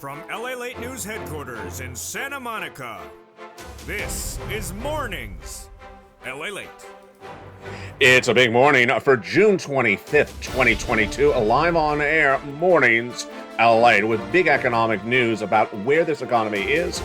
From LALATE News Headquarters in Santa Monica, this is Mornings LALATE. It's a big morning for June 25th, 2022, live on air Mornings LALATE with big economic news about where this economy is,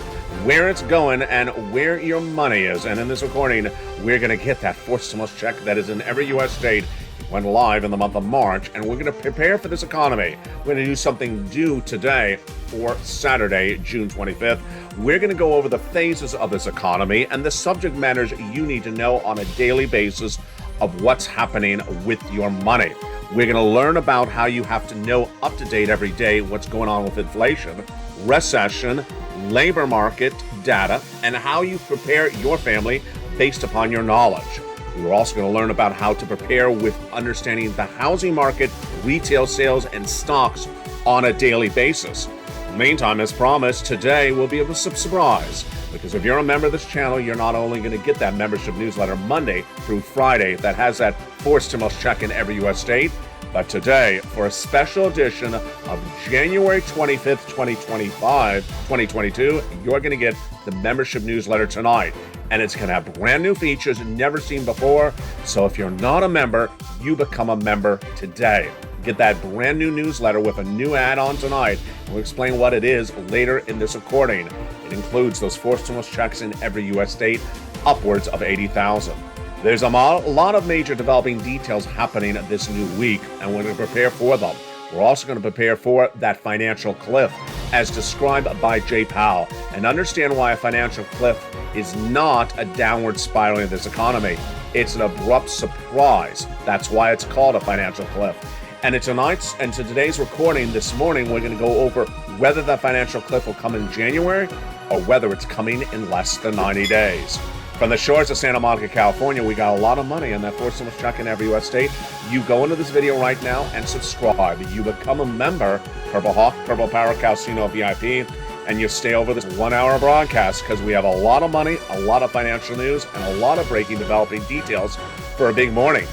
where it's going, and where your money is. And in this recording, we're going to get that fourth stimulus check that is in every U.S. state. Went live in the month of March, and we're going to prepare for this economy. We're going to do something new today for Saturday, June 25th. We're going to go over the phases of this economy and the subject matters you need to know on a daily basis of what's happening with your money. We're going to learn about how you have to know up to date every day what's going on with inflation, recession, labor market data, and how you prepare your family based upon your knowledge. We're also going to learn about how to prepare with understanding the housing market, retail sales, and stocks on a daily basis. Meantime, as promised, today will be a surprise, because if you're a member of this channel, you're not only going to get that membership newsletter Monday through Friday that has that fourth stimulus check in every U.S. state, but today, for a special edition of January 25th, 2022, you're going to get the membership newsletter tonight. And it's going to have brand new features never seen before. So if you're not a member, you become a member today. Get that brand new newsletter with a new add-on tonight. We'll explain what it is later in this recording. It includes those four stimulus checks in every U.S. state, upwards of 80,000. There's a lot of major developing details happening this new week, and we're going to prepare for them. We're also going to prepare for that financial cliff, as described by Jay Powell, and understand why a financial cliff is not a downward spiral in this economy. It's an abrupt surprise. That's why it's called a financial cliff. And to today's recording this morning, we're going to go over whether that financial cliff will come in January or whether it's coming in less than 90 days. From the shores of Santa Monica, California, we got a lot of money on that fourth stimulus check in every U.S. state. You go into this video right now and subscribe. You become a member, Purple Hawk, Purple Power Casino VIP, and you stay over this 1 hour broadcast because we have a lot of money, a lot of financial news, and a lot of breaking, developing details for a big morning.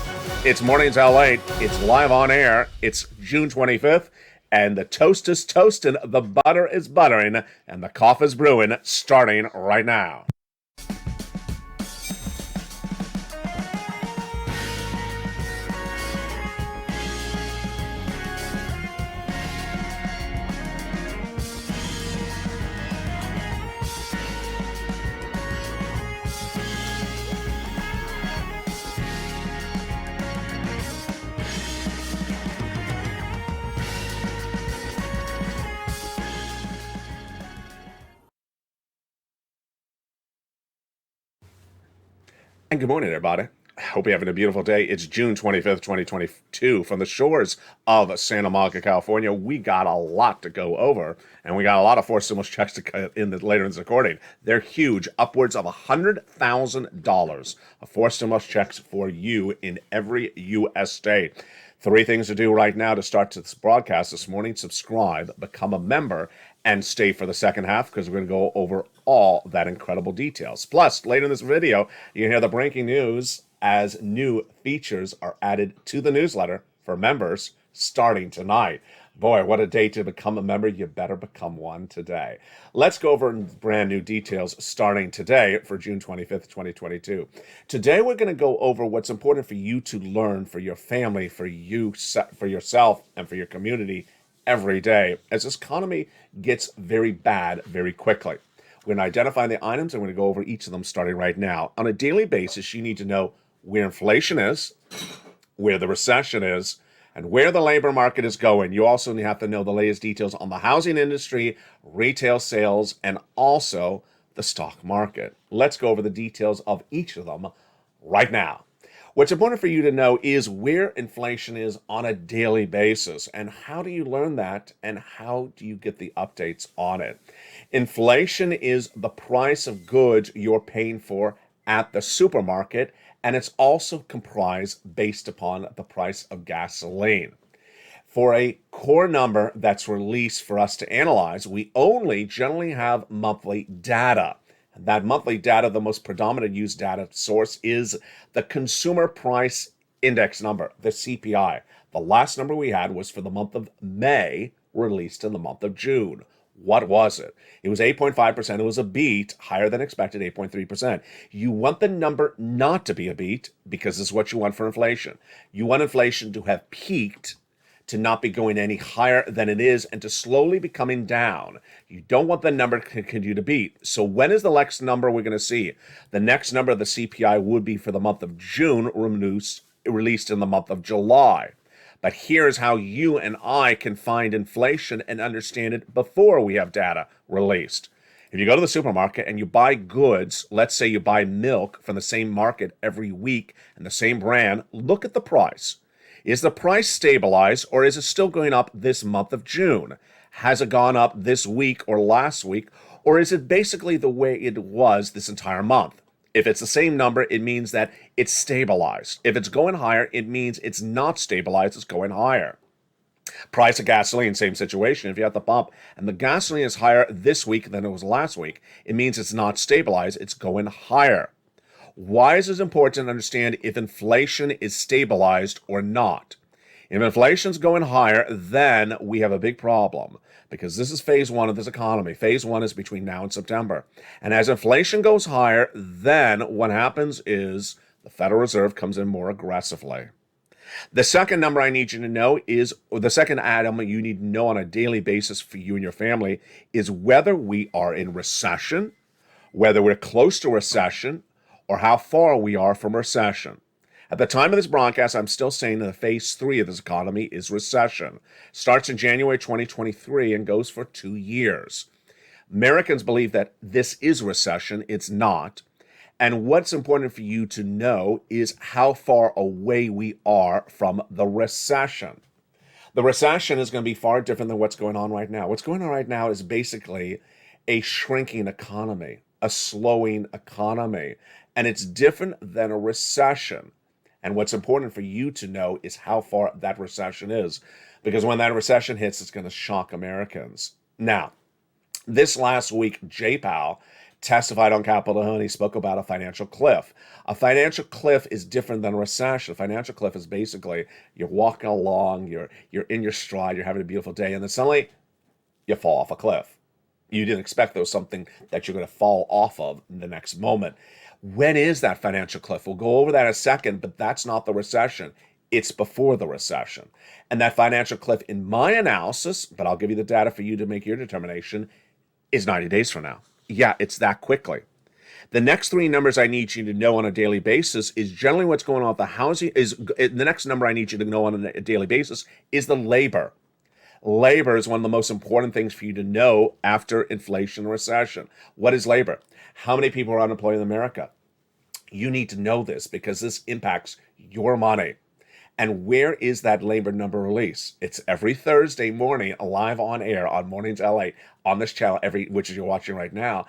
It's Mornings LA. It's live on air. It's June 25th, and the toast is toasting, the butter is buttering, and the coffee is brewing, starting right now. And good morning, everybody. Hope you're having a beautiful day. It's June 25th, 2022. From the shores of Santa Monica, California, we got a lot to go over, and we got a lot of fourth stimulus checks to cut in later in this recording. They're huge, upwards of $100,000 of fourth stimulus checks for you in every U.S. state. 3 things to do right now to start this broadcast this morning: subscribe, become a member, and stay for the second half, because we're going to go over all that incredible details. Plus, later in this video, you can hear the breaking news as new features are added to the newsletter for members starting tonight. Boy, what a day to become a member. You better become one today. Let's go over brand new details starting today for June 25th, 2022. Today, we're going to go over what's important for you to learn for your family, for yourself, and for your community every day as this economy gets very bad very quickly. We're going to identify the items, and we're going to go over each of them starting right now. On a daily basis, you need to know where inflation is, where the recession is, and where the labor market is going. You also have to know the latest details on the housing industry, retail sales, and also the stock market. Let's go over the details of each of them right now. What's important for you to know is where inflation is on a daily basis, and how do you learn that, and how do you get the updates on it. Inflation is the price of goods you're paying for at the supermarket, and it's also comprised based upon the price of gasoline. For a core number that's released for us to analyze, we only generally have monthly data. That monthly data, the most predominant used data source, is the Consumer Price Index number, the CPI. The last number we had was for the month of May, released in the month of June. What was it? It was 8.5%. It was a beat, higher than expected, 8.3%. You want the number not to be a beat because this is what you want for inflation. You want inflation to have peaked, to not be going any higher than it is, and to slowly be coming down. You don't want the number to continue to beat. So when is the next number we're going to see? The next number of the CPI would be for the month of June, released in the month of July. But here's how you and I can find inflation and understand it before we have data released. If you go to the supermarket and you buy goods, let's say you buy milk from the same market every week and the same brand, look at the price. Is the price stabilized, or is it still going up this month of June? Has it gone up this week or last week, or is it basically the way it was this entire month? If it's the same number, it means that it's stabilized. If it's going higher, it means it's not stabilized, it's going higher. Price of gasoline, same situation. If you're at the pump and the gasoline is higher this week than it was last week, it means it's not stabilized, it's going higher. Why is it important to understand if inflation is stabilized or not? If inflation's going higher, then we have a big problem, because this is phase one of this economy. Phase one is between now and September. And as inflation goes higher, then what happens is the Federal Reserve comes in more aggressively. The second number I need you to know is, or the second item you need to know on a daily basis for you and your family, is whether we are in recession, whether we're close to recession, or how far we are from recession. At the time of this broadcast, I'm still saying that phase three of this economy is recession. Starts in January 2023 and goes for 2 years. Americans believe that this is recession. It's not. And what's important for you to know is how far away we are from the recession. The recession is going to be far different than what's going on right now. What's going on right now is basically a shrinking economy, a slowing economy, and it's different than a recession. And what's important for you to know is how far that recession is, because when that recession hits, it's going to shock Americans. Now, this last week, Jay Powell testified on Capitol Hill and he spoke about a financial cliff. A financial cliff is different than a recession. A financial cliff is basically you're walking along, you're in your stride, you're having a beautiful day, and then suddenly you fall off a cliff. You didn't expect there was something that you're going to fall off of in the next moment. When is that financial cliff? We'll go over that in a second, but that's not the recession. It's before the recession. And that financial cliff, in my analysis, but I'll give you the data for you to make your determination, is 90 days from now. Yeah, it's that quickly. The next three numbers I need you to know on a daily basis is generally what's going on with the housing. The next number I need you to know on a daily basis is the labor. Labor is one of the most important things for you to know after inflation and recession. What is labor? How many people are unemployed in America? You need to know this because this impacts your money. And where is that labor number release? It's every Thursday morning, live on air on Mornings LA on this channel, which you're watching right now.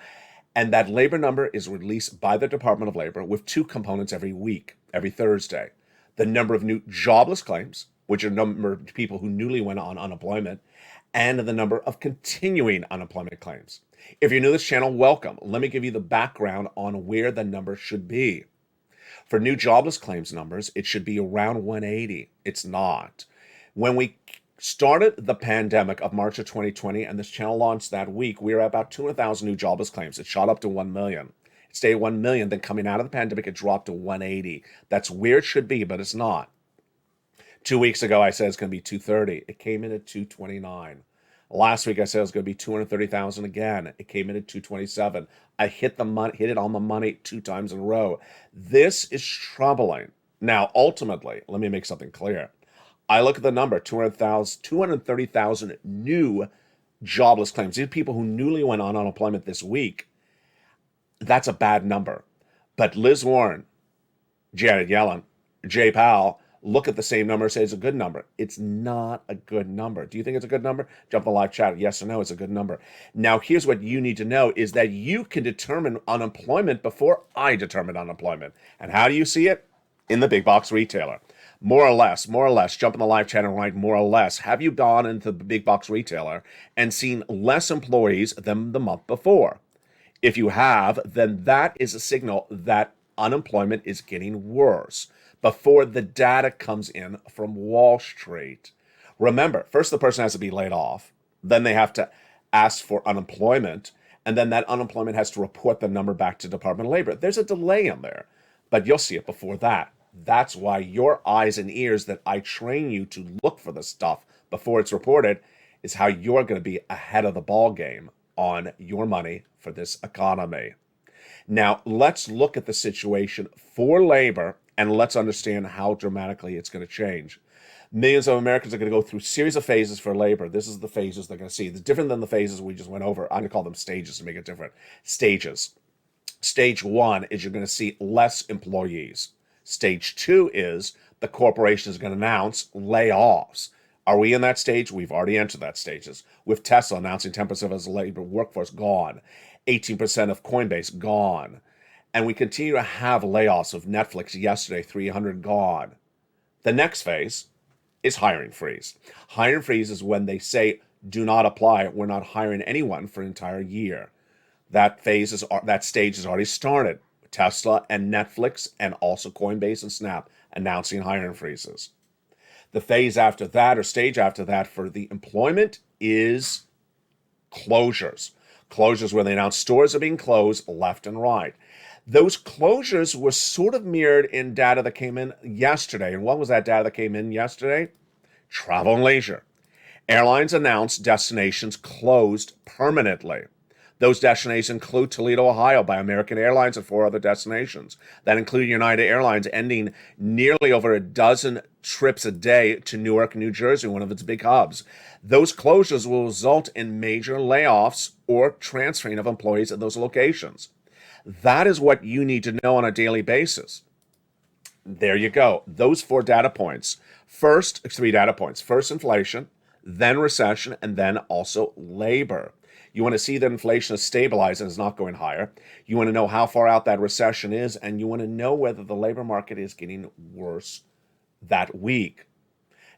And that labor number is released by the Department of Labor with two components every week, every Thursday. The number of new jobless claims, which are the number of people who newly went on unemployment, and the number of continuing unemployment claims. If you're new to this channel, welcome. Let me give you the background on where the number should be. For new jobless claims numbers, it should be around 180. It's not. When we started the pandemic of March of 2020 and this channel launched that week, we were at about 200,000 new jobless claims. It shot up to 1 million. It stayed at 1 million. Then coming out of the pandemic, it dropped to 180. That's where it should be, but it's not. 2 weeks ago, I said it's going to be 230. It came in at 229. Last week, I said it was going to be 230,000 again. It came in at 227. I hit it on the money 2 times in a row. This is troubling. Now, ultimately, let me make something clear. I look at the number, 230,000 new jobless claims. These are people who newly went on unemployment this week. That's a bad number. But Liz Warren, Janet Yellen, Jay Powell, look at the same number and say it's a good number. It's not a good number. Do you think it's a good number? Jump in the live chat. Yes or no, it's a good number. Now, here's what you need to know is that you can determine unemployment before I determine unemployment. And how do you see it? In the big box retailer. More or less, jump in the live chat and write more or less. Have you gone into the big box retailer and seen less employees than the month before? If you have, then that is a signal that unemployment is getting worse before the data comes in from Wall Street. Remember, first the person has to be laid off. Then they have to asks for unemployment, and then that unemployment has to report the number back to Department of Labor. There's a delay in there, but you'll see it before that. That's why your eyes and ears that I train you to look for this stuff before it's reported is how you're going to be ahead of the ball game on your money for this economy. Now, let's look at the situation for labor and let's understand how dramatically it's going to change. Millions of Americans are going to go through a series of phases for labor. This is the phases they're going to see. It's different than the phases we just went over. I'm going to call them stages to make it different. Stages. Stage 1 is you're going to see less employees. Stage 2 is the corporation is going to announce layoffs. Are we in that stage? We've already entered that stages. With Tesla announcing 10% of its labor workforce gone, 18% of Coinbase gone. And we continue to have layoffs of Netflix yesterday, 300 gone. The next phase is hiring freeze. Hiring freeze is when they say, do not apply. We're not hiring anyone for an entire year. That stage has already started. Tesla and Netflix and also Coinbase and Snap announcing hiring freezes. The phase after that or stage after that for the employment is closures. Closures where they announce stores are being closed left and right. Those closures were sort of mirrored in data that came in yesterday. And what was that data that came in yesterday? Travel and leisure. Airlines announced destinations closed permanently. Those destinations include Toledo, Ohio by American Airlines and 4 other destinations. That include United Airlines ending nearly over a dozen trips a day to Newark, New Jersey, one of its big hubs. Those closures will result in major layoffs or transferring of employees at those locations. That is what you need to know on a daily basis. There you go. Those 4 data points. First, 3 data points. First, inflation, then recession, and then also labor. You want to see that inflation is stabilized and is not going higher. You want to know how far out that recession is, and you want to know whether the labor market is getting worse that week.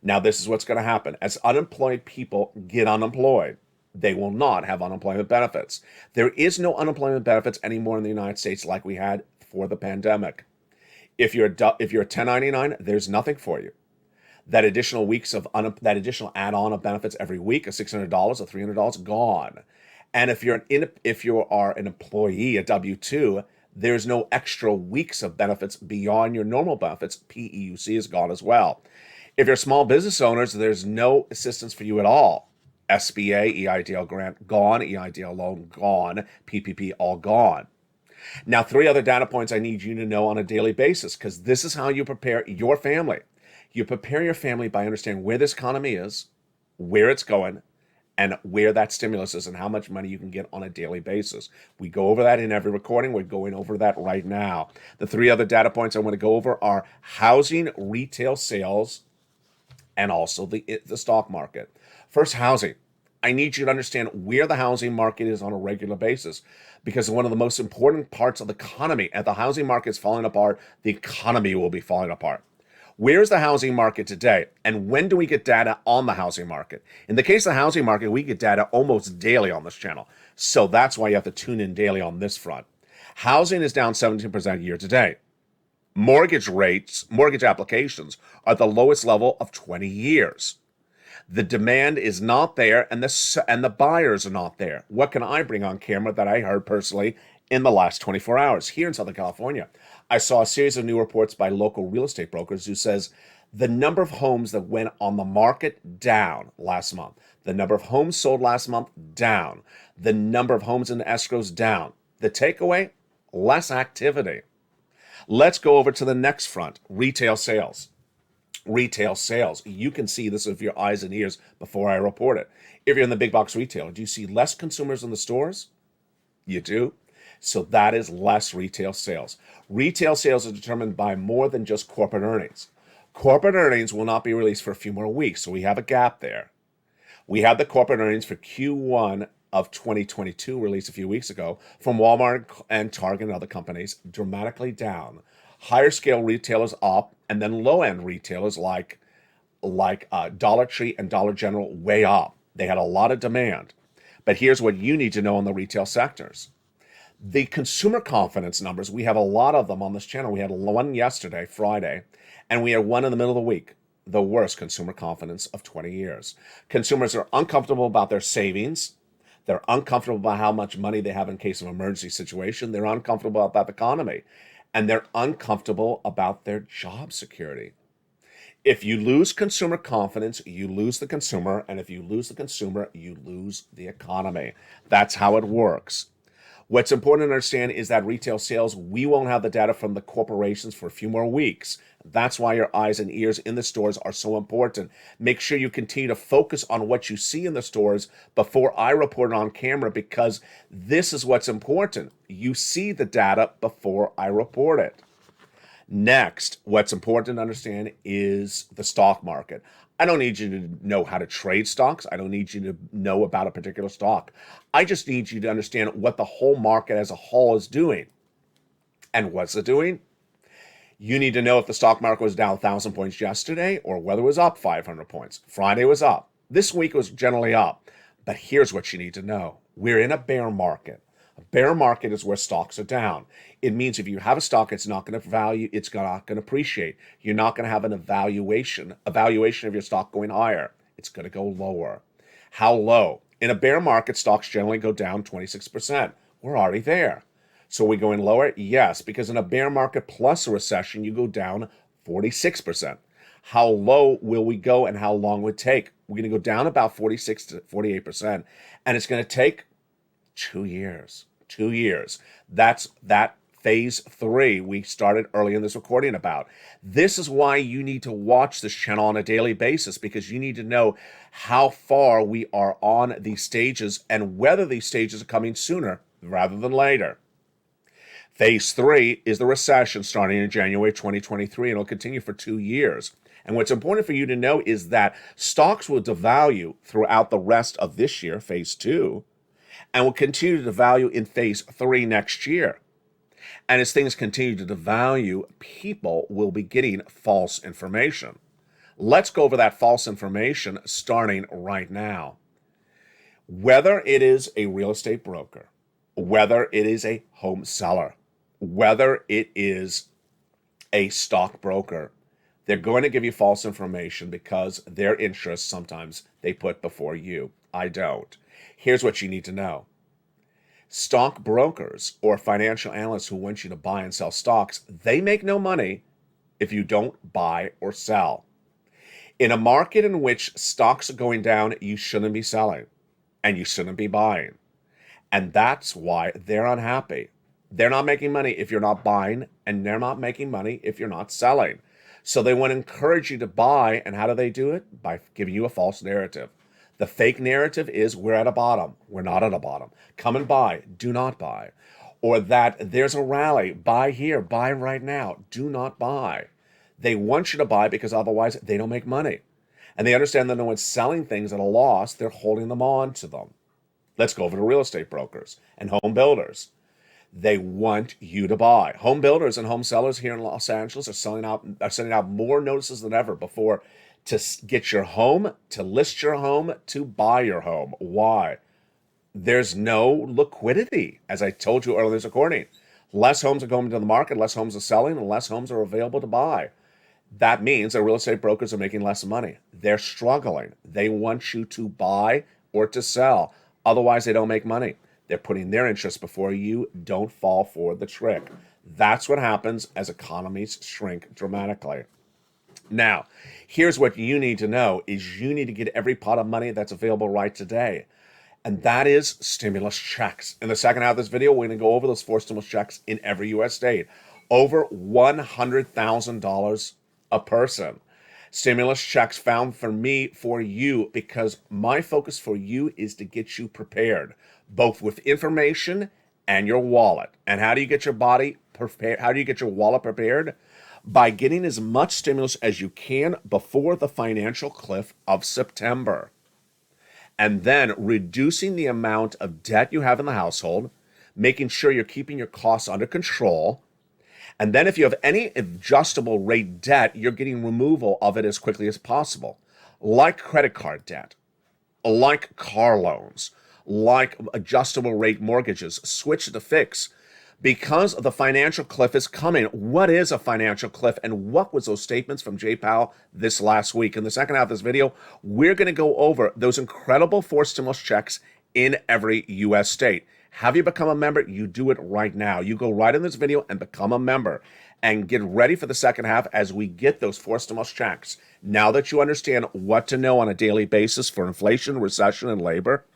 Now, this is what's going to happen. As unemployed people get unemployed, they will not have unemployment benefits. There is no unemployment benefits anymore in the United States like we had for the pandemic. If you're a 1099, there's nothing for you. That additional that additional add-on of benefits every week, a $600 or $300, gone. And if you are an employee, a W-2, there's no extra weeks of benefits beyond your normal benefits. PEUC is gone as well. If you're small business owners, there's no assistance for you at all. SBA, EIDL grant, gone. EIDL loan, gone. PPP, all gone. Now, 3 other data points I need you to know on a daily basis, because this is how you prepare your family. You prepare your family by understanding where this economy is, where it's going, and where that stimulus is and how much money you can get on a daily basis. We go over that in every recording. We're going over that right now. The 3 other data points I want to go over are housing, retail sales, and also the stock market. First, housing. I need you to understand where the housing market is on a regular basis, because one of the most important parts of the economy, if the housing market is falling apart, the economy will be falling apart. Where's the housing market today? And when do we get data on the housing market? In the case of the housing market, we get data almost daily on this channel. So that's why you have to tune in daily on this front. Housing is down 17% year to date. Mortgage applications are at the lowest level of 20 years. The demand is not there, and the buyers are not there. What can I bring on camera that I heard personally in the last 24 hours here in Southern California? I saw a series of new reports by local real estate brokers who says the number of homes that went on the market down last month. The number of homes sold last month down. The number of homes in the escrows down. The takeaway, less activity. Let's go over to the next front, retail sales. Retail sales. You can see this with your eyes and ears before I report it. If you're in the big box retailer, do you see less consumers in the stores? You do. So that is less retail sales. Retail sales are determined by more than just corporate earnings. Corporate earnings will not be released for a few more weeks, so we have a gap there. We had the corporate earnings for Q1 of 2022 released a few weeks ago from Walmart and Target and other companies, dramatically down. Higher scale retailers up, and then low end retailers like Dollar Tree and Dollar General way up. They had a lot of demand. But here's what you need to know on the retail sectors. The consumer confidence numbers, we have a lot of them on this channel. We had one yesterday, Friday, and we had one in the middle of the week. The worst consumer confidence of 20 years. Consumers are uncomfortable about their savings. They're uncomfortable about how much money they have in case of emergency situation. They're uncomfortable about the economy. And they're uncomfortable about their job security. If you lose consumer confidence, you lose the consumer. And if you lose the consumer, you lose the economy. That's how it works. What's important to understand is that retail sales, we won't have the data from the corporations for a few more weeks. That's why your eyes and ears in the stores are so important. Make sure you continue to focus on what you see in the stores before I report it on camera, because this is what's important. You see the data before I report it. Next, what's important to understand is the stock market. I don't need you to know how to trade stocks. I don't need you to know about a particular stock. I just need you to understand what the whole market as a whole is doing. And what's it doing? You need to know if the stock market was down 1,000 points yesterday or whether it was up 500 points. Friday was up. This week was generally up. But here's what you need to know. We're in a bear market. A bear market is where stocks are down. It means if you have a stock, it's not going to value, it's not going to appreciate. You're not going to have an evaluation of your stock going higher. It's going to go lower. How low? In a bear market, stocks generally go down 26%. We're already there. So are we going lower? Yes, because in a bear market plus a recession, you go down 46%. How low will we go and how long will it take? We're going to go down about 46 to 48%, and it's going to take 2 years. 2 years. That's that phase 3 we started early in this recording about. This is why you need to watch this channel on a daily basis, because you need to know how far we are on these stages and whether these stages are coming sooner rather than later. Phase 3 is the recession starting in January 2023, and it'll continue for 2 years. And what's important for you to know is that stocks will devalue throughout the rest of this year, phase 2, and will continue to devalue in phase 3 next year. And as things continue to devalue, people will be getting false information. Let's go over that false information starting right now. Whether it is a real estate broker, whether it is a home seller, whether it is a stockbroker, they're going to give you false information because their interests sometimes they put before you. I don't. Here's what you need to know. Stockbrokers or financial analysts who want you to buy and sell stocks, they make no money if you don't buy or sell. In a market in which stocks are going down, you shouldn't be selling and you shouldn't be buying. And that's why they're unhappy. They're not making money if you're not buying, and they're not making money if you're not selling. So they want to encourage you to buy, and how do they do it? By giving you a false narrative. The fake narrative is we're at a bottom. We're not at a bottom. Come and buy. Do not buy. Or that there's a rally. Buy here. Buy right now. Do not buy. They want you to buy because otherwise they don't make money. And they understand that no one's selling things at a loss. They're holding them on to them. Let's go over to real estate brokers and home builders. They want you to buy. Home builders and home sellers here in Los Angeles are sending out more notices than ever before to get your home, to list your home, to buy your home. Why? There's no liquidity. As I told you earlier in this recording, less homes are going to the market, less homes are selling, and less homes are available to buy. That means that real estate brokers are making less money. They're struggling. They want you to buy or to sell. Otherwise, they don't make money. They're putting their interests before you. Don't fall for the trick. That's what happens as economies shrink dramatically. Now, here's what you need to know is you need to get every pot of money that's available right today. And that is stimulus checks. In the second half of this video, we're going to go over those 4 stimulus checks in every U.S. state. Over $100,000 a person. Stimulus checks found for me, for you, because my focus for you is to get you prepared, both with information and your wallet. And how do you get your body prepared? How do you get your wallet prepared? By getting as much stimulus as you can before the financial cliff of September. And then reducing the amount of debt you have in the household, making sure you're keeping your costs under control. And then if you have any adjustable rate debt, you're getting removal of it as quickly as possible, like credit card debt, like car loans, like adjustable rate mortgages. Switch to fix, because the financial cliff is coming. What is a financial cliff, and what was those statements from Jay Powell this last week? In the second half of this video, we're going to go over those incredible 4 stimulus checks in every U.S. state. Have you become a member? You do it right now. You go right in this video and become a member and get ready for the second half as we get those four stimulus checks. Now that you understand what to know on a daily basis for inflation, recession, and labor,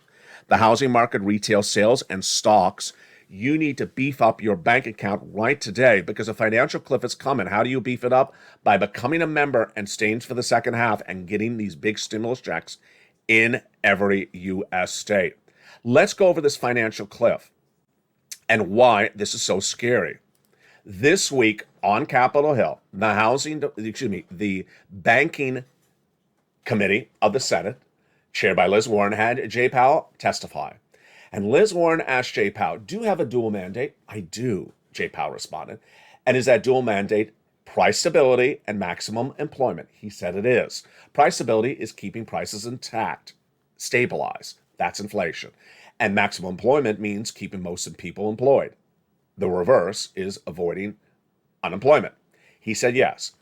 the housing market, retail sales, and stocks, you need to beef up your bank account right today because a financial cliff is coming. How do you beef it up? By becoming a member and staying for the second half and getting these big stimulus checks in every U.S. state. Let's go over this financial cliff and why this is so scary. This week on Capitol Hill, the banking committee of the Senate, chaired by Liz Warren, had Jay Powell testify. And Liz Warren asked Jay Powell, do you have a dual mandate? I do, Jay Powell responded. And is that dual mandate price stability and maximum employment? He said it is. Price stability is keeping prices intact, stabilized. That's inflation. And maximum employment means keeping most people employed. The reverse is avoiding unemployment. He said yes.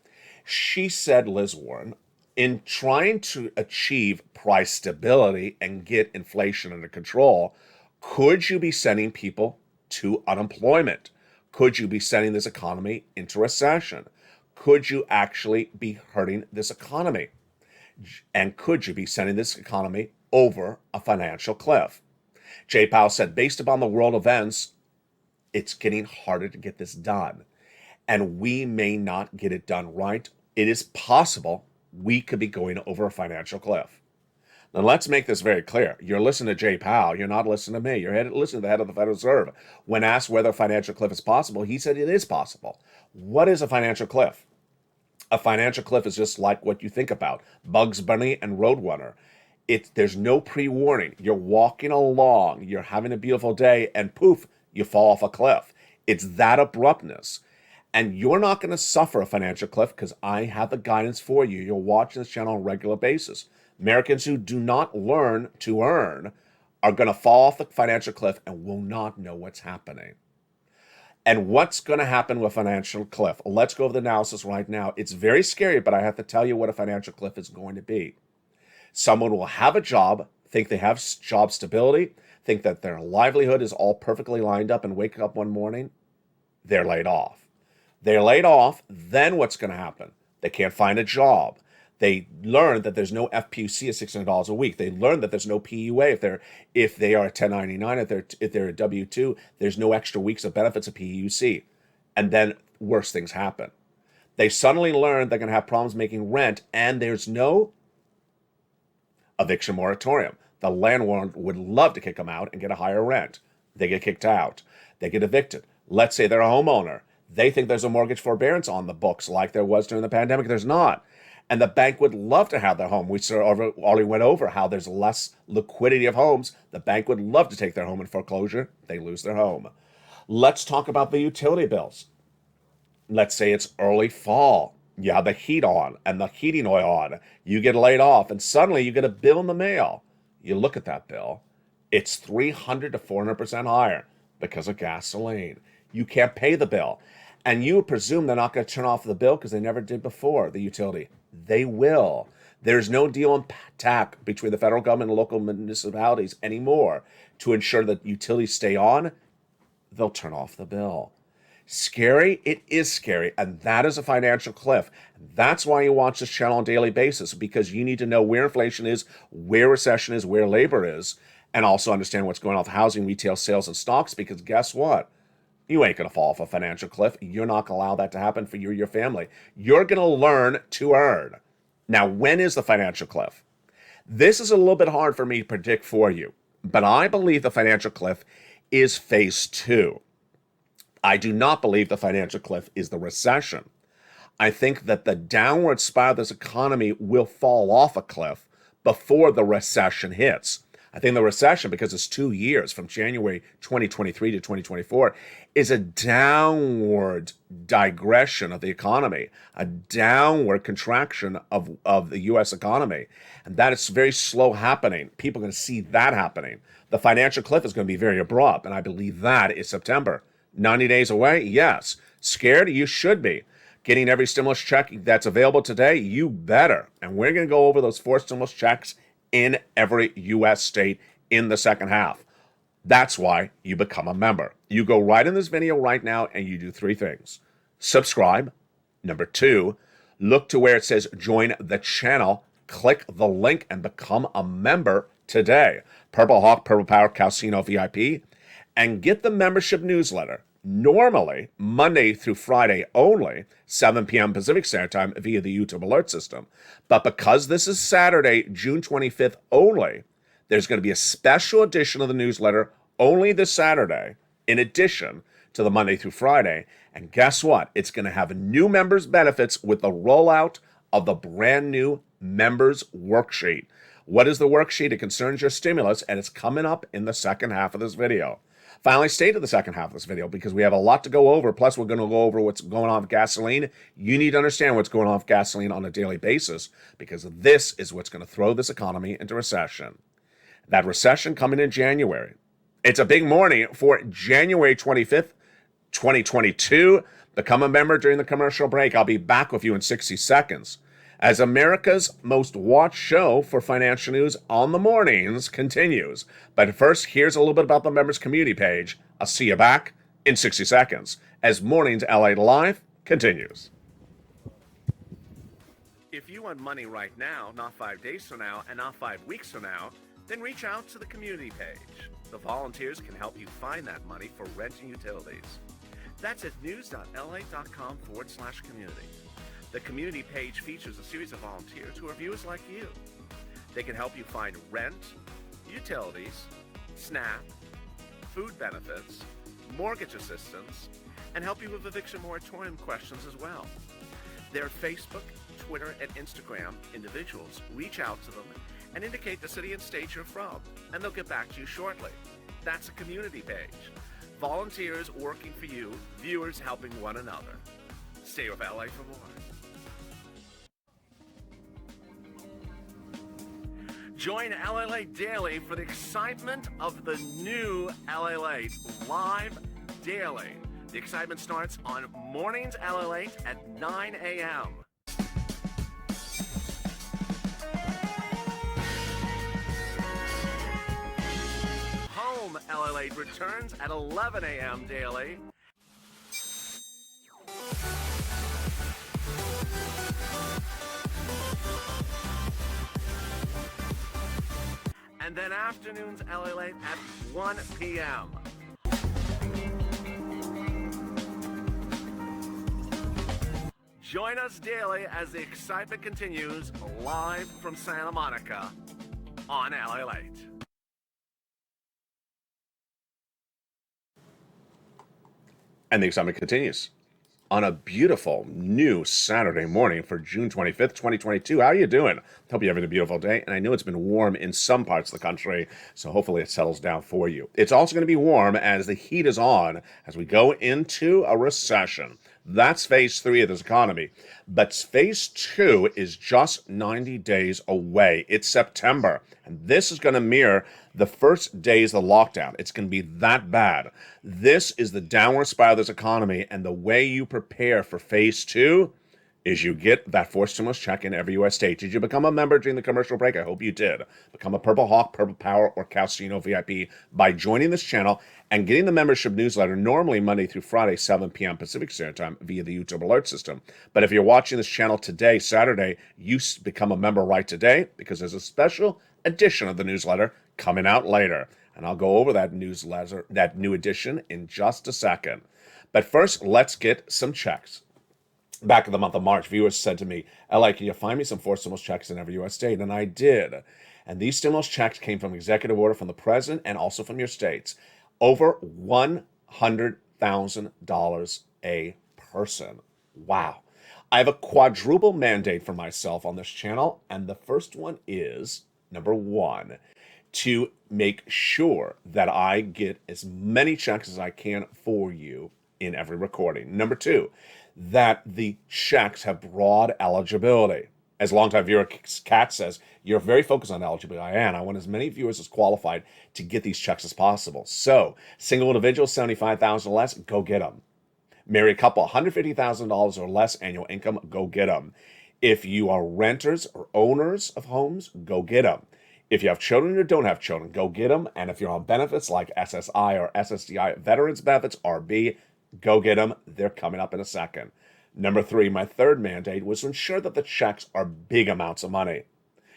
She said, Liz Warren, in trying to achieve price stability and get inflation under control, could you be sending people to unemployment? Could you be sending this economy into recession? Could you actually be hurting this economy? And could you be sending this economy over a financial cliff? Jay Powell said, based upon the world events, it's getting harder to get this done. And we may not get it done right. It is possible we could be going over a financial cliff. Now, let's make this very clear. You're listening to Jay Powell. You're not listening to me. You're listening to the head of the Federal Reserve. When asked whether a financial cliff is possible, he said it is possible. What is a financial cliff? A financial cliff is just like what you think about. Bugs Bunny and Roadrunner. There's no pre-warning. You're walking along. You're having a beautiful day, and poof, you fall off a cliff. It's that abruptness. And you're not going to suffer a financial cliff because I have the guidance for you. You're watching this channel on a regular basis. Americans who do not learn to earn are going to fall off the financial cliff and will not know what's happening. And what's going to happen with a financial cliff? Let's go over the analysis right now. It's very scary, but I have to tell you what a financial cliff is going to be. Someone will have a job, think they have job stability, think that their livelihood is all perfectly lined up, and wake up one morning, they're laid off. They're laid off, then what's going to happen? They can't find a job. They learn that there's no FPUC at $600 a week. They learn that there's no PUA if they are a 1099, if they're a W-2, there's no extra weeks of benefits of PUC. And then worse things happen. They suddenly learn they're going to have problems making rent, and there's no eviction moratorium. The landlord would love to kick them out and get a higher rent. They get kicked out. They get evicted. Let's say they're a homeowner. They think there's a mortgage forbearance on the books like there was during the pandemic. There's not. And the bank would love to have their home. We already went over how there's less liquidity of homes. The bank would love to take their home in foreclosure. They lose their home. Let's talk about the utility bills. Let's say it's early fall. You have the heat on and the heating oil on. You get laid off and suddenly you get a bill in the mail. You look at that bill. It's 300 to 400% higher because of gasoline. You can't pay the bill. And you presume they're not going to turn off the bill because they never did before, the utility. They will. There's no deal and tack between the federal government and local municipalities anymore to ensure that utilities stay on. They'll turn off the bill. Scary? It is scary. And that is a financial cliff. That's why you watch this channel on a daily basis, because you need to know where inflation is, where recession is, where labor is, and also understand what's going on with housing, retail, sales, and stocks, because guess what? You ain't going to fall off a financial cliff. You're not going to allow that to happen for you or your family. You're going to learn to earn. Now, when is the financial cliff? This is a little bit hard for me to predict for you, but I believe the financial cliff is phase 2. I do not believe the financial cliff is the recession. I think that the downward spiral of this economy will fall off a cliff before the recession hits. I think the recession, because it's 2 years from January 2023 to 2024, is a downward digression of the economy, a downward contraction of the U.S. economy. And that is very slow happening. People are going to see that happening. The financial cliff is going to be very abrupt, and I believe that is September. 90 days away? Yes. Scared? You should be. Getting every stimulus check that's available today? You better. And we're going to go over those 4 stimulus checks in every U.S. state in the second half. That's why you become a member. You go right in this video right now and you do three things. Subscribe. Number two, look to where it says join the channel. Click the link and become a member today. Purple Hawk, Purple Power, Calcino VIP. And get the membership newsletter. Normally, Monday through Friday only, 7 p.m. Pacific Standard Time via the YouTube alert system. But because this is Saturday, June 25th only, there's going to be a special edition of the newsletter only this Saturday, in addition to the Monday through Friday. And guess what? It's going to have new members benefits with the rollout of the brand new members worksheet. What is the worksheet? It concerns your stimulus, and it's coming up in the second half of this video. Finally, stay to the second half of this video because we have a lot to go over. Plus, we're going to go over what's going on with gasoline. You need to understand what's going on with gasoline on a daily basis because this is what's going to throw this economy into recession. That recession coming in January. It's a big morning for January 25th, 2022. Become a member during the commercial break. I'll be back with you in 60 seconds. As America's most watched show for financial news on the mornings continues. But first, here's a little bit about the members community page. I'll see you back in 60 seconds as Mornings LA Live continues. If you want money right now, not 5 days from now, and not 5 weeks from now, then reach out to the community page. The volunteers can help you find that money for rent and utilities. That's at news.la.com/community. The community page features a series of volunteers who are viewers like you. They can help you find rent, utilities, SNAP, food benefits, mortgage assistance, and help you with eviction moratorium questions as well. Their Facebook, Twitter, and Instagram individuals reach out to them and indicate the city and state you're from, and they'll get back to you shortly. That's a community page. Volunteers working for you, viewers helping one another. Stay with LA for more. Join LALATE Daily for the excitement of the new LALATE live daily. The excitement starts on Mornings LALATE at 9 a.m. Home LALATE returns at 11 a.m. daily. And then afternoons LALATE at 1 p.m. Join us daily as the excitement continues live from Santa Monica on LALATE. And the excitement continues on a beautiful new Saturday morning for June 25th, 2022. How are you doing? Hope you're having a beautiful day. And I know it's been warm in some parts of the country, so hopefully it settles down for you. It's also going to be warm as the heat is on as we go into a recession. That's phase 3 of this economy. But phase 2 is just 90 days away. It's September. And this is going to mirror the first days of the lockdown. It's going to be that bad. This is the downward spiral of this economy. And the way you prepare for phase 2 is you get that forced stimulus check in every U.S. state. Did you become a member during the commercial break? I hope you did. Become a Purple Hawk, Purple Power, or Calcino VIP by joining this channel and getting the membership newsletter normally Monday through Friday, 7 p.m. Pacific Standard Time via the YouTube alert system. But if you're watching this channel today, Saturday, you become a member right today because there's a special edition of the newsletter coming out later. And I'll go over that newsletter, that new edition in just a second. But first, let's get some checks. Back in the month of March, viewers said to me, LA, can you find me some forced stimulus checks in every U.S. state? And I did. And these stimulus checks came from executive order from the president and also from your states. Over $100,000 a person. Wow. I have a quadruple mandate for myself on this channel. And the first one is, number one, to make sure that I get as many checks as I can for you in every recording. Number two, that the checks have broad eligibility. As longtime viewer Kat says, you're very focused on eligibility. I am. I want as many viewers as qualified to get these checks as possible. So, single individual, $75,000 or less, go get them. Married couple, $150,000 or less annual income, go get them. If you are renters or owners of homes, go get them. If you have children or don't have children, go get them. And if you're on benefits like SSI or SSDI, Veterans Benefits, RB, go get them. They're coming up in a second. Number 3, my third mandate was to ensure that the checks are big amounts of money.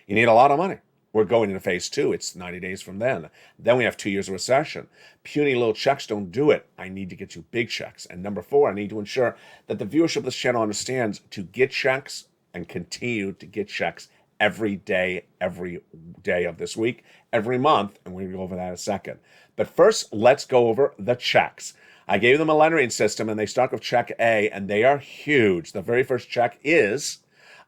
You need a lot of money. We're going into phase 2. It's 90 days from then. Then we have 2 years of recession. Puny little checks don't do it. I need to get you big checks. And number 4, I need to ensure that the viewership of this channel understands to get checks and continue to get checks every day of this week, every month. And we're going to go over that in a second. But first, let's go over the checks. I gave them a lettering system, and they start with check A, and they are huge. The very first check is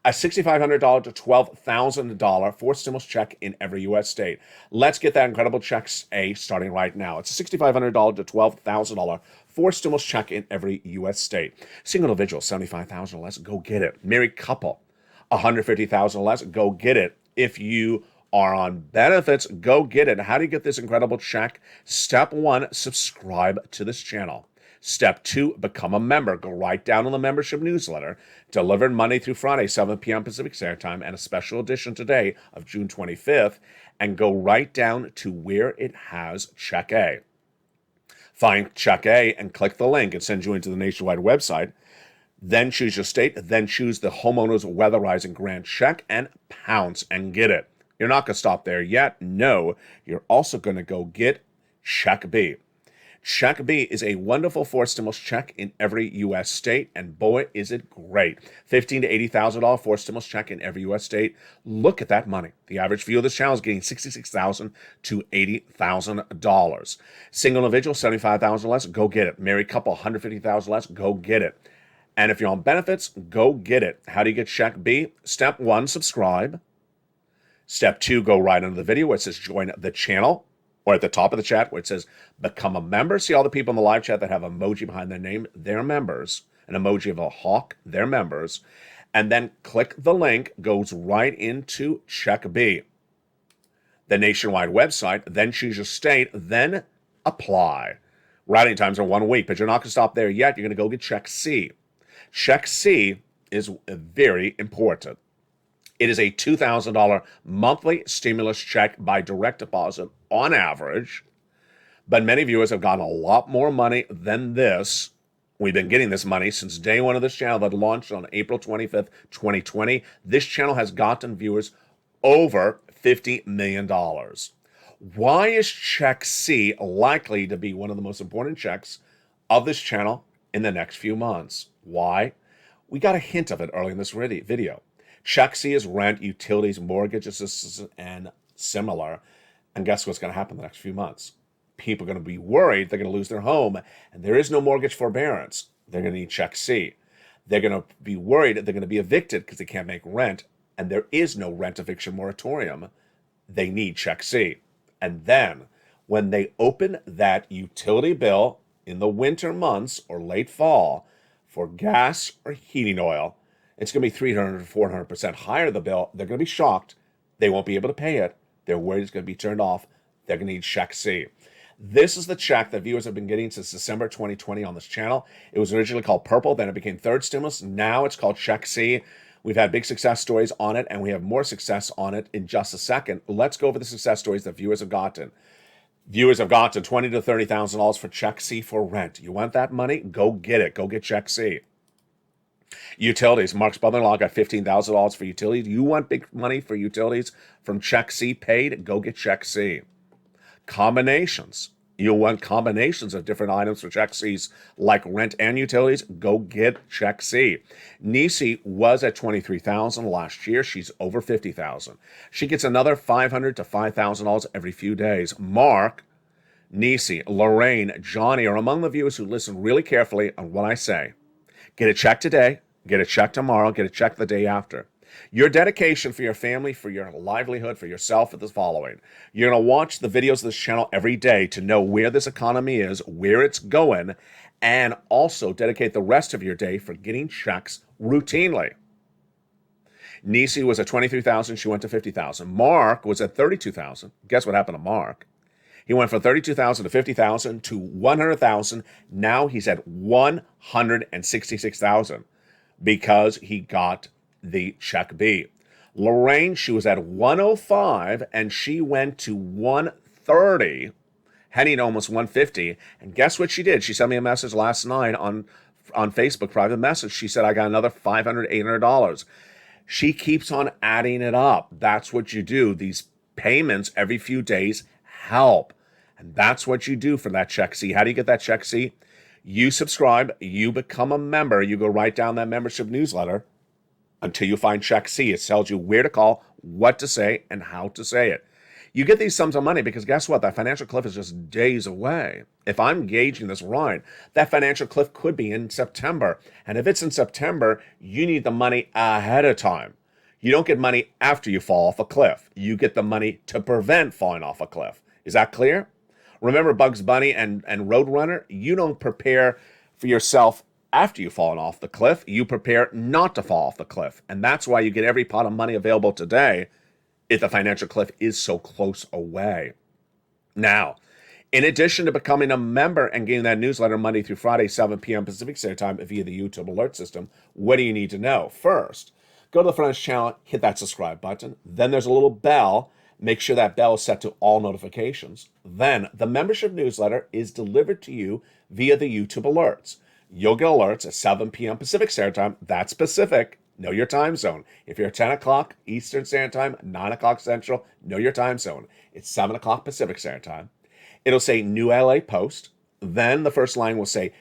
a $6,500 to $12,000 forced stimulus check in every U.S. state. Let's get that incredible check A starting right now. It's a $6,500 to $12,000 forced stimulus check in every U.S. state. Single individual, $75,000 or less, go get it. Married couple, $150,000 or less, go get it. If you are on benefits, go get it. How do you get this incredible check? Step 1, subscribe to this channel. Step 2, become a member. Go right down on the membership newsletter, delivered Monday through Friday, 7 p.m. Pacific Standard Time, and a special edition today of June 25th, and go right down to where it has check A. Find check A and click the link. It sends you into the nationwide website. Then choose your state. Then choose the homeowner's weatherizing grant check and pounce and get it. You're not going to stop there yet. No, you're also going to go get check B. Check B is a wonderful forced stimulus check in every U.S. state, and boy, is it great. $15,000 to $80,000 forced stimulus check in every U.S. state. Look at that money. The average viewer of this channel is getting $66,000 to $80,000. Single individual, $75,000 less, go get it. Married couple, $150,000 less, go get it. And if you're on benefits, go get it. How do you get check B? Step 1, subscribe. Step 2, go right under the video where it says join the channel, or at the top of the chat where it says become a member. See all the people in the live chat that have emoji behind their name? They're members. An emoji of a hawk, they're members. And then click the link, goes right into check B. The nationwide website, then choose your state, then apply. Routing times are 1 week, but you're not going to stop there yet. You're going to go get check C. Check C is very important. It is a $2,000 monthly stimulus check by direct deposit on average, but many viewers have gotten a lot more money than this. We've been getting this money since day 1 of this channel that launched on April 25th, 2020. This channel has gotten viewers over $50 million. Why is check C likely to be one of the most important checks of this channel in the next few months? Why? We got a hint of it early in this video. Check C is rent, utilities, mortgage assistance, and similar. And guess what's going to happen in the next few months? People are going to be worried they're going to lose their home, and there is no mortgage forbearance. They're going to need check C. They're going to be worried they're going to be evicted because they can't make rent, and there is no rent eviction moratorium. They need check C. And then when they open that utility bill in the winter months or late fall for gas or heating oil, it's going to be 300 to 400% higher the bill. They're going to be shocked. They won't be able to pay it. They're worried it's going to be turned off. They're going to need check C. This is the check that viewers have been getting since December 2020 on this channel. It was originally called Purple, then it became Third Stimulus. Now it's called Check C. We've had big success stories on it, and we have more success on it in just a second. Let's go over the success stories that viewers have gotten. Viewers have gotten $20,000 to $30,000 for Check C for rent. You want that money? Go get it. Go get Check C. Utilities. Mark's brother-in-law got $15,000 for utilities. You want big money for utilities from Check C paid? Go get Check C. Combinations. You want combinations of different items for Check C's like rent and utilities? Go get Check C. Nisi was at $23,000 last year. She's over $50,000. She gets another $500 to $5,000 every few days. Mark, Nisi, Lorraine, Johnny are among the viewers who listen really carefully on what I say. Get a check today, get a check tomorrow, get a check the day after. Your dedication for your family, for your livelihood, for yourself is the following. You're going to watch the videos of this channel every day to know where this economy is, where it's going, and also dedicate the rest of your day for getting checks routinely. Nisi was at $23,000. She went to $50,000. Mark was at $32,000. Guess what happened to Mark? He went from $32,000 to $50,000 to $100,000. Now he's at $166,000 because he got the check B. Lorraine, she was at 105 and she went to 130, heading to almost 150. And guess what she did? She sent me a message last night on Facebook, private message. She said, I got another $500, $800. She keeps on adding it up. That's what you do. These payments every few days help. And that's what you do for that check C. How do you get that check C? You subscribe, you become a member, you go right down that membership newsletter until you find check C. It tells you where to call, what to say, and how to say it. You get these sums of money because guess what? That financial cliff is just days away. If I'm gauging this right, that financial cliff could be in September. And if it's in September, you need the money ahead of time. You don't get money after you fall off a cliff. You get the money to prevent falling off a cliff. Is that clear? Remember Bugs Bunny and Roadrunner? You don't prepare for yourself after you've fallen off the cliff. You prepare not to fall off the cliff. And that's why you get every pot of money available today if the financial cliff is so close away. Now, in addition to becoming a member and getting that newsletter Monday through Friday, 7 p.m. Pacific Standard Time via the YouTube alert system, what do you need to know? First, go to the front of this channel, hit that subscribe button. Then there's a little bell. Make sure that bell is set to all notifications. Then the membership newsletter is delivered to you via the YouTube alerts. You'll get alerts at 7 p.m. Pacific Standard Time. That's Pacific. Know your time zone. If you're at 10 o'clock Eastern Standard Time, 9 o'clock Central, know your time zone. It's 7 o'clock Pacific Standard Time. It'll say New LA Post. Then the first line will say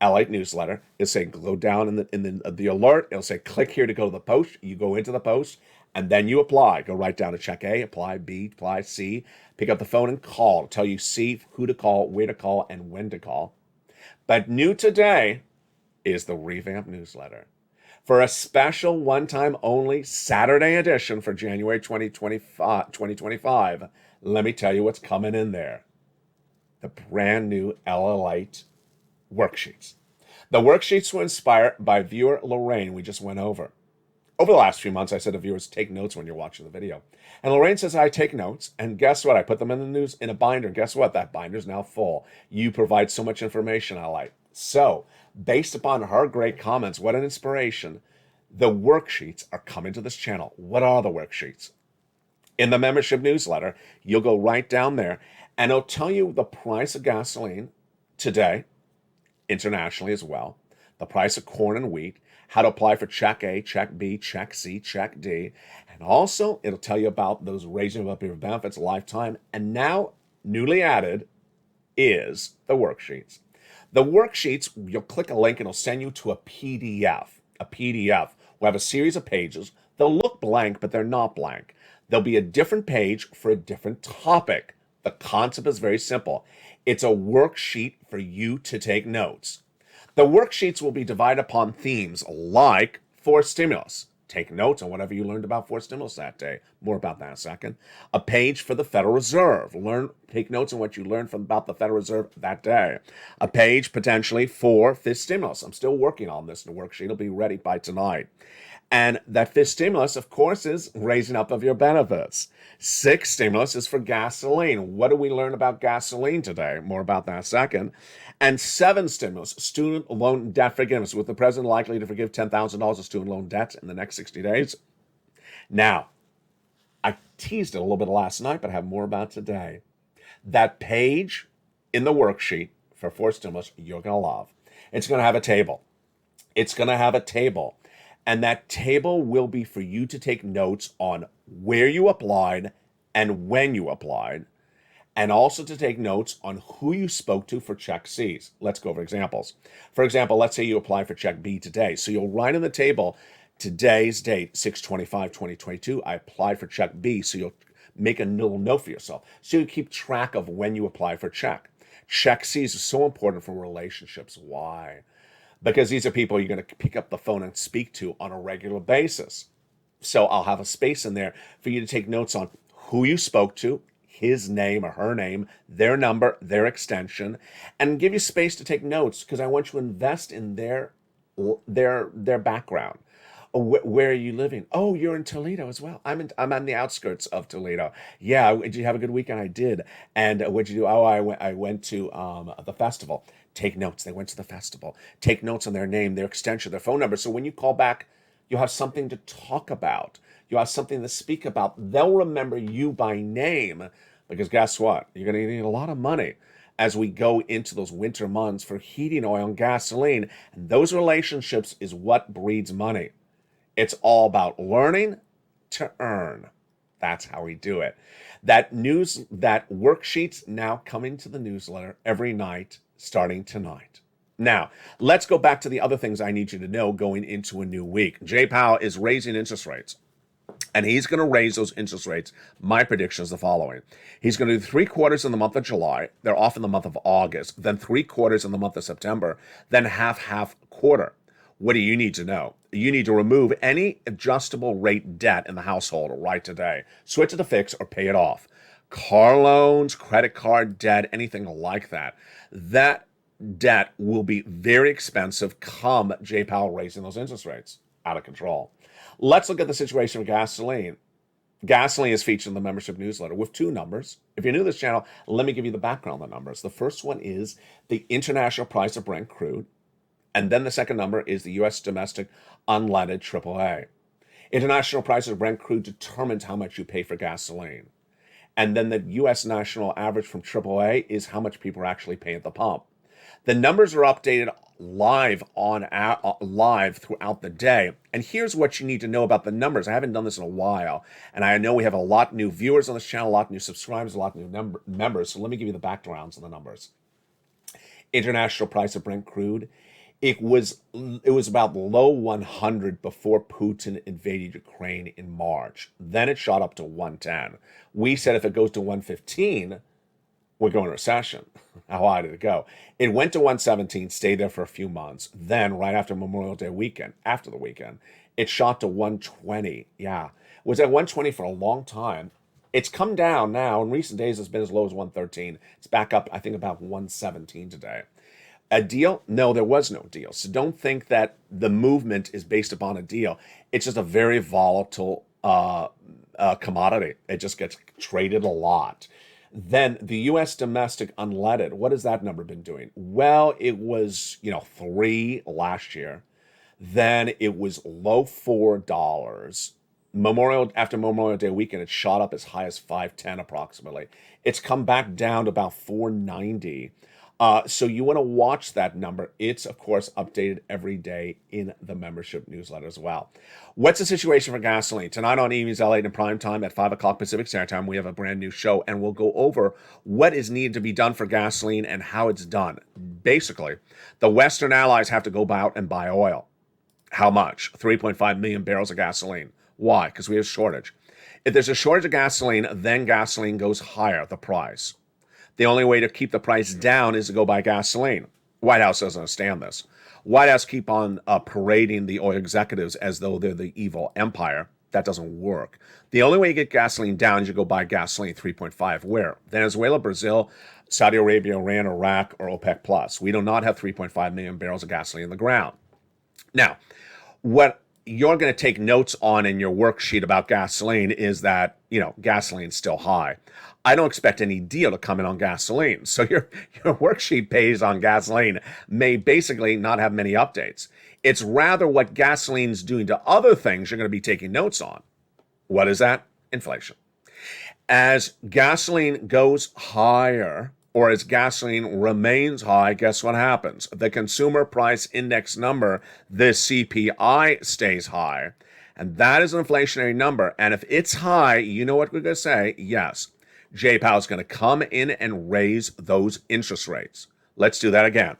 LATE Newsletter. It'll say go down in the alert. It'll say click here to go to the post. You go into the post. And then you apply. Go right down to check A, apply B, apply C. Pick up the phone and call. It'll tell you C, who to call, where to call, and when to call. But new today is the revamped newsletter. For a special one-time only Saturday edition for January 2025, let me tell you what's coming in there. The brand new LALATE worksheets. The worksheets were inspired by viewer Lorraine we just went over. Over the last few months, I said to viewers, take notes when you're watching the video. And Lorraine says, I take notes. And guess what? I put them in a binder. Guess what? That binder is now full. You provide so much information I like. So, based upon her great comments, what an inspiration. The worksheets are coming to this channel. What are the worksheets? In the membership newsletter, you'll go right down there, and it'll tell you the price of gasoline today, internationally as well, the price of corn and wheat, how to apply for check A, check B, check C, check D. And also, it'll tell you about those raising up your benefits lifetime. And now, newly added is the worksheets. The worksheets, you'll click a link and it'll send you to a PDF. A PDF will have a series of pages. They'll look blank, but they're not blank. There'll be a different page for a different topic. The concept is very simple. It's a worksheet for you to take notes. The worksheets will be divided upon themes like forced stimulus. Take notes on whatever you learned about forced stimulus that day. More about that in a second. A page for the Federal Reserve. Take notes on what you learned about the Federal Reserve that day. A page potentially for fifth stimulus. I'm still working on this in the worksheet. It'll be ready by tonight. And that fifth stimulus, of course, is raising up of your benefits. Sixth stimulus is for gasoline. What do we learn about gasoline today? More about that in a second. And seventh stimulus, student loan debt forgiveness. With the president likely to forgive $10,000 of student loan debt in the next 60 days? Now, I teased it a little bit last night, but I have more about today. That page in the worksheet for forced stimulus, you're going to love. It's going to have a table. It's going to have a table. And that table will be for you to take notes on where you applied and when you applied, and also to take notes on who you spoke to for check C's. Let's go over examples. For example, let's say you apply for check B today. So you'll write in the table, today's date, 6/25/2022, I applied for check B. So you'll make a little note for yourself. So you keep track of when you apply for check. Check C's is so important for relationships. Why? Because these are people you're going to pick up the phone and speak to on a regular basis. So I'll have a space in there for you to take notes on who you spoke to, his name or her name, their number, their extension, and give you space to take notes because I want you to invest in their background. Where are you living? Oh, you're in Toledo as well. I'm on the outskirts of Toledo. Yeah, did you have a good weekend? I did. And what'd you do? Oh, I went to the festival. Take notes. They went to the festival. Take notes on their name, their extension, their phone number. So when you call back, you'll have something to talk about. You have something to speak about. They'll remember you by name because guess what? You're going to need a lot of money as we go into those winter months for heating oil and gasoline. And those relationships is what breeds money. It's all about learning to earn. That's how we do it. That worksheets now coming to the newsletter every night starting tonight. Now, let's go back to the other things I need you to know going into a new week. Jay Powell is raising interest rates, and he's going to raise those interest rates. My prediction is the following. He's going to do 3/4 in the month of July. They're off in the month of August, then 3/4 in the month of September, then half quarter. What do you need to know? You need to remove any adjustable rate debt in the household right today. Switch it to fix or pay it off. Car loans, credit card debt, anything like that. That debt will be very expensive come Jay Powell raising those interest rates. Out of control. Let's look at the situation with gasoline. Gasoline is featured in the membership newsletter with two numbers. If you're new to this channel, let me give you the background on the numbers. The first one is the international price of Brent crude. And then the second number is the U.S. domestic unleaded AAA. International price of Brent crude determines how much you pay for gasoline. And then the U.S. national average from AAA is how much people are actually paying at the pump. The numbers are updated live throughout the day. And here's what you need to know about the numbers. I haven't done this in a while. And I know we have a lot of new viewers on this channel, a lot of new subscribers, a lot of new members. So let me give you the backgrounds on the numbers. International price of Brent crude. It was about low 100 before Putin invaded Ukraine in March. Then it shot up to 110. We said if it goes to 115, we're going to recession. How high did it go? It went to 117, stayed there for a few months. Then, right after Memorial Day weekend, after the weekend, it shot to 120. Yeah, it was at 120 for a long time. It's come down now. In recent days, it's been as low as 113. It's back up, I think, about 117 today. A deal? No, there was no deal. So don't think that the movement is based upon a deal. It's just a very volatile commodity. It just gets traded a lot. Then the U.S. domestic unleaded, what has that number been doing? Well, it was, 3 last year. Then it was low $4. After Memorial Day weekend, it shot up as high as $5.10 approximately. It's come back down to about $4.90. So you want to watch that number. It's, of course, updated every day in the membership newsletter as well. What's the situation for gasoline? Tonight on EV's LALATE in prime time at 5 o'clock Pacific Standard Time, we have a brand new show, and we'll go over what is needed to be done for gasoline and how it's done. Basically, the Western allies have to go out and buy oil. How much? 3.5 million barrels of gasoline. Why? Because we have a shortage. If there's a shortage of gasoline, then gasoline goes higher, the price. The only way to keep the price down is to go buy gasoline. White House doesn't understand this. White House keep on parading the oil executives as though they're the evil empire. That doesn't work. The only way you get gasoline down is you go buy gasoline 3.5. Where? Venezuela, Brazil, Saudi Arabia, Iran, Iraq, or OPEC plus. We do not have 3.5 million barrels of gasoline in the ground. Now, what you're going to take notes on in your worksheet about gasoline is that, gasoline's still high. I don't expect any deal to come in on gasoline. So your worksheet page on gasoline may basically not have many updates. It's rather what gasoline's doing to other things you're going to be taking notes on. What is that? Inflation. As gasoline goes higher, or as gasoline remains high, guess what happens? The consumer price index number, the CPI, stays high. And that is an inflationary number. And if it's high, you know what we're going to say? Yes. Jay Powell's going to come in and raise those interest rates. Let's do that again.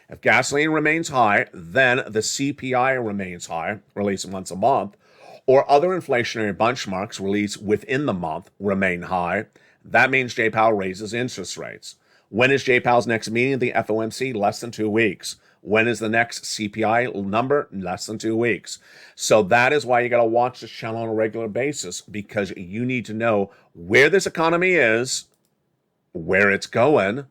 If gasoline remains high, then the CPI remains high, released once a month, or other inflationary benchmarks released within the month remain high. That means Jay Powell raises interest rates. When is Jay Powell's next meeting of the FOMC? Less than 2 weeks. When is the next CPI number? Less than 2 weeks. So that is why you got to watch this channel on a regular basis, because you need to know where this economy is, where it's going,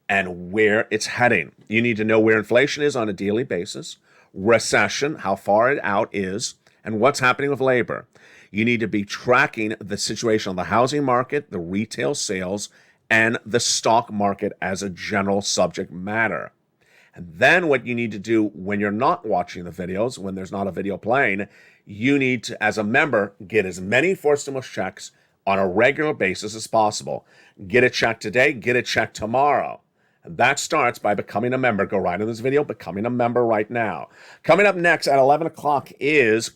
and where it's heading. You need to know where inflation is on a daily basis, recession, how far it out is, and what's happening with labor. You need to be tracking the situation on the housing market, the retail sales, and the stock market as a general subject matter. And then what you need to do when you're not watching the videos, when there's not a video playing, you need to, as a member, get as many fourth stimulus checks on a regular basis as possible. Get a check today, get a check tomorrow. And that starts by becoming a member. Go right in this video, becoming a member right now. Coming up next at 11 o'clock is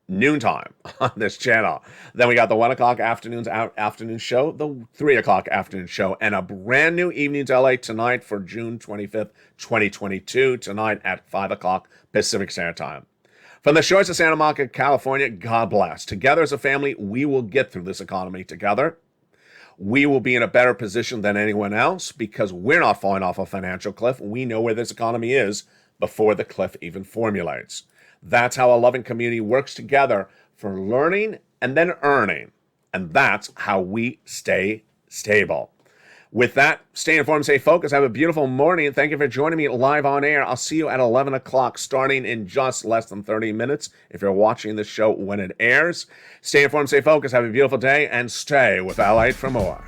noontime on this channel. Then we got the 1 o'clock afternoon show, the 3 o'clock afternoon show, and a brand new Evening to LA tonight for June 25th, 2022, tonight at 5 o'clock Pacific Standard Time. From the shores of Santa Monica, California, God bless. Together as a family, we will get through this economy together. We will be in a better position than anyone else because we're not falling off a financial cliff. We know where this economy is before the cliff even formulates. That's how a loving community works together for learning and then earning. And that's how we stay stable. With that, stay informed, stay focused. Have a beautiful morning. And thank you for joining me live on air. I'll see you at 11 o'clock starting in just less than 30 minutes if you're watching the show when it airs. Stay informed, stay focused. Have a beautiful day and stay with LALATE for more.